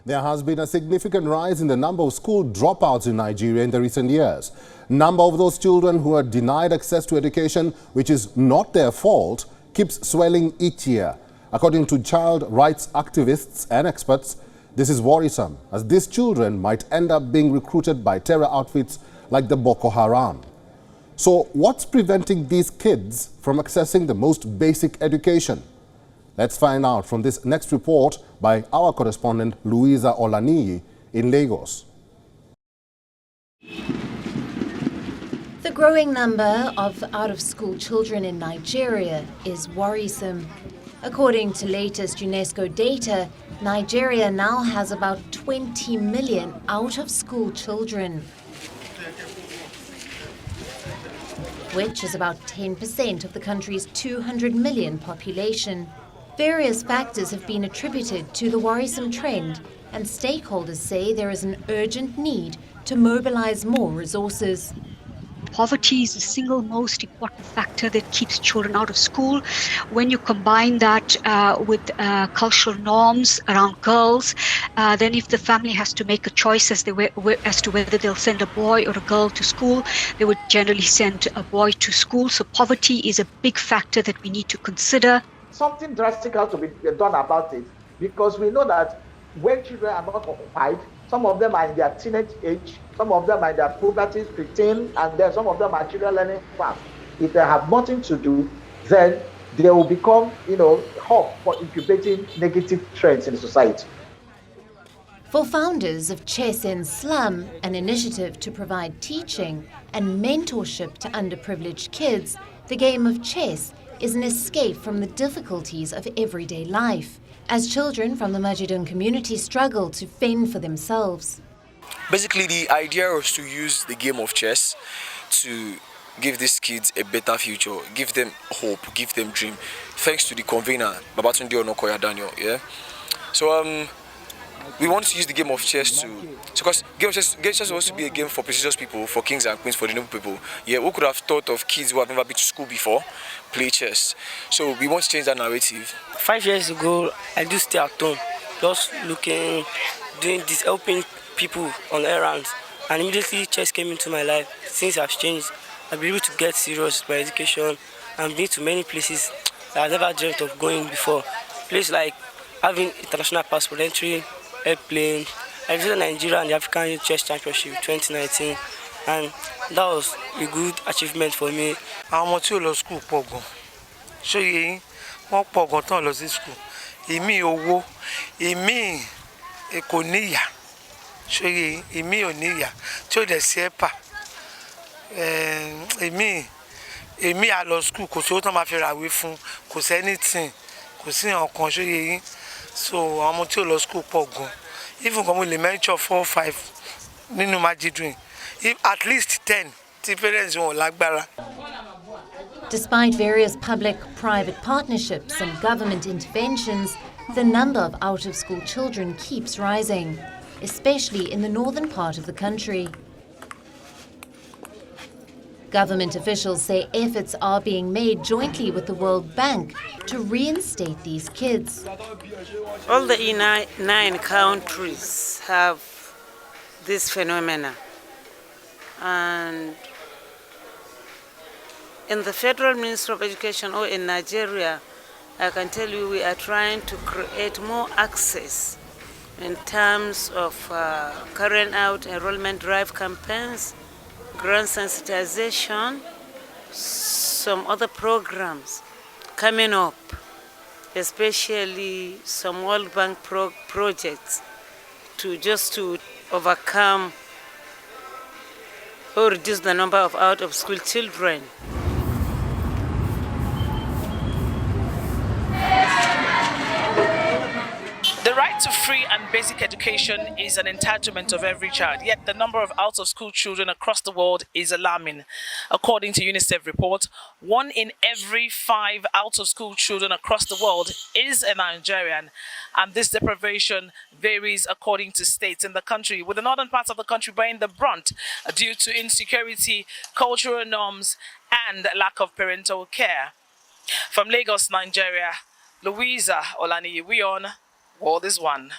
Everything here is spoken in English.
There has been a significant rise in the number of school dropouts in Nigeria in the recent years. Number of those children who are denied access to education, which is not their fault, keeps swelling each year. According to child rights activists and experts, this is worrisome, as these children might end up being recruited by terror outfits like the Boko Haram. So what's preventing these kids from accessing the most basic education? Let's find out from this next report by our correspondent Louisa Olaniyi in Lagos. The growing number of out-of-school children in Nigeria is worrisome. According to latest UNESCO data, Nigeria now has about 20 million out-of-school children, which is about 10% of the country's 200 million population. Various factors have been attributed to the worrisome trend, and stakeholders say there is an urgent need to mobilize more resources. Poverty is the single most important factor that keeps children out of school. When you combine that with cultural norms around girls, then if the family has to make a choice as to whether they'll send a boy or a girl to school, they would generally send a boy to school. So poverty is a big factor that we need to consider. Something drastic has to be done about it, because we know that when children are not occupied, some of them are in their teenage age, some of them are in their puberty, preteen, and then some of them are children learning fast. If they have nothing to do, then they will become, hub for incubating negative trends in society. For founders of Chess in Slum, an initiative to provide teaching and mentorship to underprivileged kids, the game of chess is an escape from the difficulties of everyday life, as children from the Majidun community struggle to fend for themselves. Basically, the idea was to use the game of chess to give these kids a better future, give them hope, give them dream, thanks to the convener, Babatunde Onokoya Daniel. Yeah. So we want to use the game of chess because game of chess is supposed to be a game for prestigious people, for kings and queens, for the noble people. Yeah, who could have thought of kids who have never been to school before play chess? So we want to change that narrative. 5 years ago, I do stay at home, just looking, doing this, helping people on errands, and immediately chess came into my life. Things have changed. I've been able to get serious by education and been to many places that I never dreamt of going before. Places like having international passport entry, airplane. I visited Nigeria and the African Youth Chess Championship 2019, and that was a good achievement for me. Àwọn ọmọ tí ó lọ school pọ̀ gan. Ṣé yín wọ́n pọ̀ gan tán lọ sí school. Ìmí owó, ìmí kò níyà. Ṣé yín ìmí ò níyà tí ó dẹ̀ sí ẹ̀pà. Ìmí á lọ school kò sówó tán máa fi ràwé fún, kò sí anything, kò sí nǹkan. Ṣé yín so àwọn ọmọ tí ó lọ school pọ̀ gan. Even gan mo lè mention 4 or 5 nínú Majidun. If at least 10 tí parents wọn lágbára. Despite various public-private partnerships and government interventions, the number of out-of-school children keeps rising, especially in the northern part of the country. Government officials say efforts are being made jointly with the World Bank to reinstate these kids. All the 9 countries have this phenomena, and in the Federal Ministry of Education or in Nigeria, I can tell you we are trying to create more access in terms of carrying out enrollment drive campaigns, grant sensitization, some other programs coming up, especially some World Bank projects to overcome or reduce the number of out-of-school children. The right to free and basic education is an entitlement of every child, yet the number of out-of-school children across the world is alarming. According to UNICEF report, 1 in every 5 out-of-school children across the world is a Nigerian, and this deprivation varies according to states in the country, with the northern parts of the country bearing the brunt due to insecurity, cultural norms, and lack of parental care. From Lagos, Nigeria, Louisa Olaniyi, WION World is One.